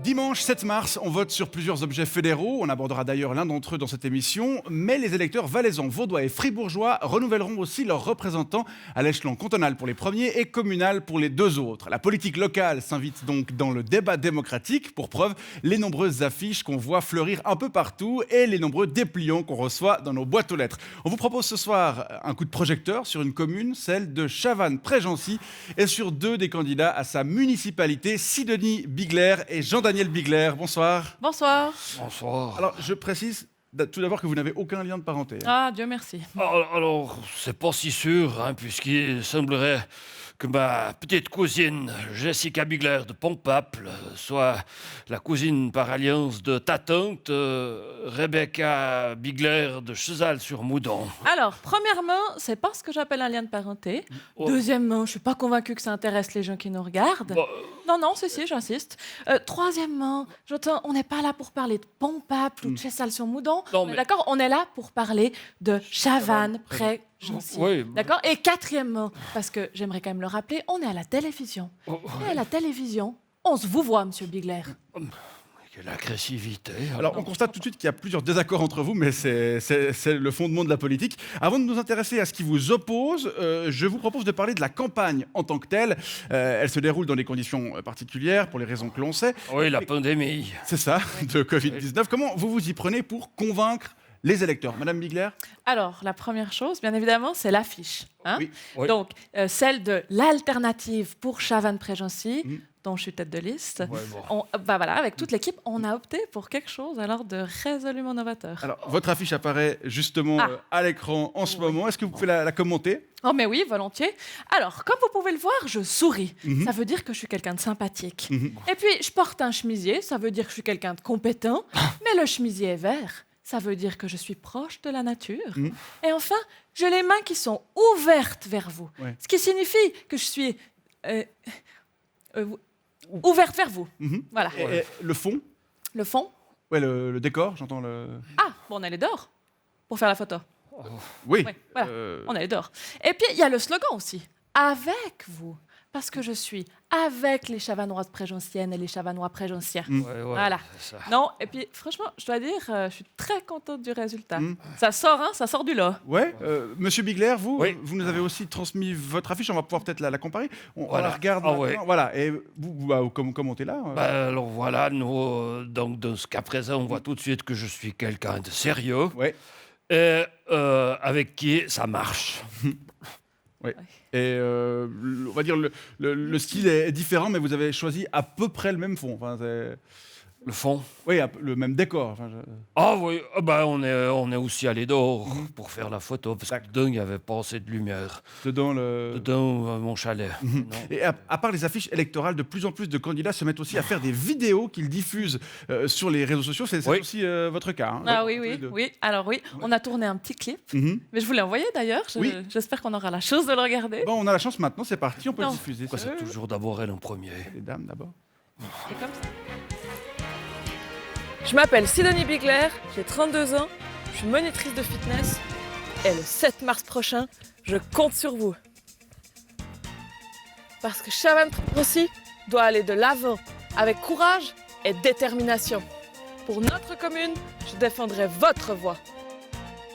Dimanche 7 mars, on vote sur plusieurs objets fédéraux. On abordera d'ailleurs l'un d'entre eux dans cette émission. Mais les électeurs valaisans, vaudois et fribourgeois renouvelleront aussi leurs représentants à l'échelon cantonal pour les premiers et communal pour les deux autres. La politique locale s'invite donc dans le débat démocratique. Pour preuve, les nombreuses affiches qu'on voit fleurir un peu partout et les nombreux dépliants qu'on reçoit dans nos boîtes aux lettres. On vous propose ce soir un coup de projecteur sur une commune, celle de Chavannes-Prégency, et sur deux des candidats à sa municipalité, Sidonie Bigler et Jean-Daniel Bigler. Bonsoir. Bonsoir. Bonsoir. Alors, je précise tout d'abord que vous n'avez aucun lien de parenté. Ah, Dieu merci. Alors, c'est pas si sûr, puisqu'il semblerait que ma petite cousine Jessica Bigler de Pontpaple soit la cousine par alliance de ta tante Rebecca Bigler de Chezal-sur-Moudon. Alors, premièrement, c'est pas ce que j'appelle un lien de parenté. Oh. Deuxièmement, je suis pas convaincue que ça intéresse les gens qui nous regardent. Non, si, j'insiste. Troisièmement, j'entends, on n'est pas là pour parler de Pontpaple ou de Chezal-sur-Moudon. Non, mais- D'accord, on est là pour parler de Chavannes-Prégency. Oui. D'accord. Et quatrièmement, parce que j'aimerais quand même le rappeler, on est à la télévision. Et à la télévision, on se vous voit, Monsieur Bigler. Quelle agressivité. Alors, on constate tout de suite qu'il y a plusieurs désaccords entre vous, mais c'est le fondement de la politique. Avant de nous intéresser à ce qui vous oppose, je vous propose de parler de la campagne en tant que telle. Elle se déroule dans des conditions particulières, pour les raisons que l'on sait. Oui, la pandémie. C'est ça, de Covid-19. Comment vous vous y prenez pour convaincre les électeurs? Madame Bigler? Alors, la première chose, bien évidemment, c'est l'affiche. Oui. Oui. Donc, celle de l'alternative pour Chavannes-Prégency, dont je suis tête de liste. Ouais, bon. Voilà, avec toute l'équipe, on a opté pour quelque chose alors de résolument novateur. Alors, votre affiche apparaît justement à l'écran en ce moment. Est-ce que vous pouvez la commenter? Oh mais oui, volontiers. Alors, comme vous pouvez le voir, je souris. Ça veut dire que je suis quelqu'un de sympathique. Et puis, je porte un chemisier, ça veut dire que je suis quelqu'un de compétent. Mais le chemisier est vert, ça veut dire que je suis proche de la nature. Et enfin, j'ai les mains qui sont ouvertes vers vous. Ouais. Ce qui signifie que je suis ouverte vers vous. Voilà. Et le fond? Le fond. Ouais, le décor, j'entends le... Ah, bon, on allait dehors pour faire la photo. Oui. Ouais, voilà. On allait dehors. Et puis, il y a le slogan aussi. Avec vous. Parce que je suis avec les Chavannoises prégenciennes et les Chavannois prégenciens. Ouais, Voilà. c'est ça. Non, et puis franchement, je dois dire, je suis très contente du résultat. Ça sort du lot. Ouais. Monsieur Bigler, vous, Oui. vous nous avez aussi transmis votre affiche. On va pouvoir peut-être la comparer. On Voilà. la regarde Ah maintenant. ouais. Voilà. Et vous commentez-là. Alors voilà, nous, donc dans ce cas présent, on voit tout de suite que je suis quelqu'un de sérieux Ouais. et avec qui ça marche. Ouais. Et on va dire le style est différent, mais vous avez choisi à peu près le même fond. Enfin, Le fond. oui, le même décor. Enfin, Ah oui, on est aussi allé dehors pour faire la photo, parce que dedans, il n'y avait pas assez de lumière. dedans le. Dedans, mon chalet. Non. Et à part les affiches électorales, de plus en plus de candidats se mettent aussi à faire des vidéos qu'ils diffusent sur les réseaux sociaux. C'est Oui. aussi votre cas. Hein, Ah tous oui, les oui, deux. oui. Alors oui, on a tourné un petit clip. Mais je vous l'ai envoyé d'ailleurs. Oui. J'espère qu'on aura la chance de le regarder. Bon, on a la chance maintenant, c'est parti, on peut le Non. diffuser. Pourquoi c'est toujours d'abord elle en premier? Les dames d'abord. C'est comme ça. Je m'appelle Sidonie Bigler, j'ai 32 ans, je suis monitrice de fitness et le 7 mars prochain, je compte sur vous. Parce que Chavannes-Prégency doit aller de l'avant avec courage et détermination. Pour notre commune, je défendrai votre voix.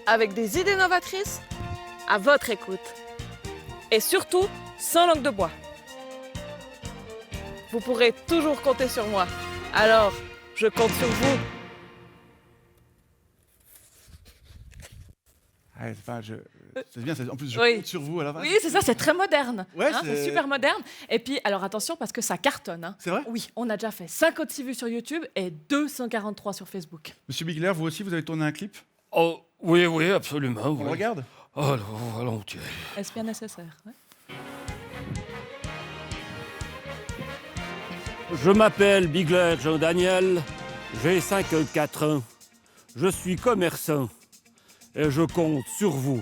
Avec des idées novatrices, à votre écoute. Et surtout, sans langue de bois. Vous pourrez toujours compter sur moi. Alors, je compte sur vous. Ouais, c'est bien, en plus je Oui. compte sur vous à la fin. Oui, c'est ça, c'est très moderne. Ouais, C'est c'est- super moderne. Et puis, alors attention, parce que ça cartonne. Hein. C'est vrai? Oui, on a déjà fait 56 vues sur YouTube et 243 sur Facebook. Monsieur Bigler, vous aussi, vous avez tourné un clip? Oh, oui, absolument. On Oui. le regarde? Oh, volontiers. Est-ce bien nécessaire? Ouais. Je m'appelle Bigler Jean-Daniel, j'ai 54 ans. Je suis commerçant et je compte sur vous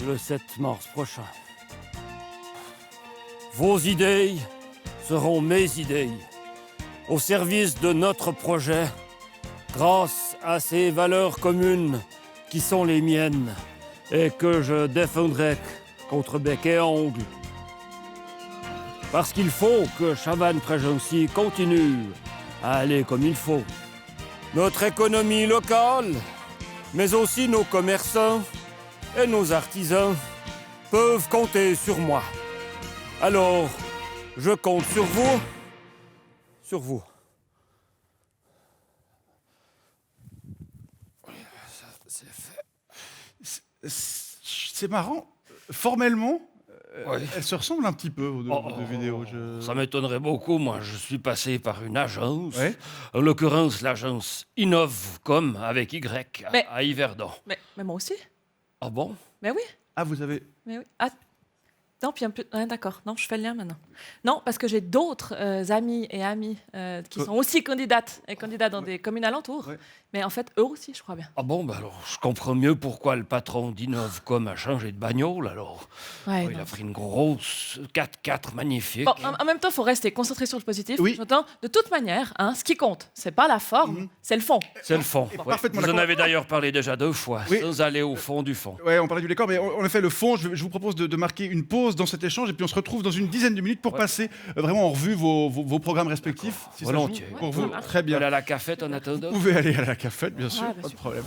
le 7 mars prochain. Vos idées seront mes idées, au service de notre projet, grâce à ces valeurs communes qui sont les miennes et que je défendrai contre bec et ongle. Parce qu'il faut que Chavannes-Prégency continue à aller comme il faut. Notre économie locale, mais aussi nos commerçants et nos artisans peuvent compter sur moi. Alors, je compte sur vous. Sur vous. C'est marrant. Formellement, Ouais. elles se ressemblent un petit peu aux deux vidéos. Ça m'étonnerait beaucoup, moi. Je suis passé par une agence, Ouais. en l'occurrence l'agence Innovcom avec Y Mais- à Yverdon. Mais moi aussi. Ah bon? Mais oui. Ah, vous avez... Mais oui. Ah, non, puis un peu. Ah, d'accord. Non, je fais le lien maintenant. Non, parce que j'ai d'autres amis et amies qui sont aussi candidates et candidats dans des communes alentours. Ouais. Mais en fait, eux aussi, je crois bien. Ah bon, alors je comprends mieux pourquoi le patron d'Innovcom a changé de bagnole, alors. Ouais, Il non. a pris une grosse 4x4 magnifique. Bon, en même temps, il faut rester concentré sur le positif. Oui. J'entends, de toute manière, hein, ce qui compte, c'est pas la forme, c'est le fond. C'est le fond. Et Ouais. parfaitement Vous en d'accord. avez d'ailleurs parlé déjà 2 fois, Oui. sans aller au fond du fond. Ouais, on parlait du décor, mais en effet, le fond, je vous propose de marquer une pause dans cet échange et puis on se retrouve dans une dizaine de minutes pour passer vraiment en revue vos programmes respectifs. Si ça Volontiers. joue pour Ouais, vous, ça marche. très bien. Aller à la cafette en attendant. Vous pouvez aller à la cafette, bien sûr, Ah, bien pas de sûr. problème.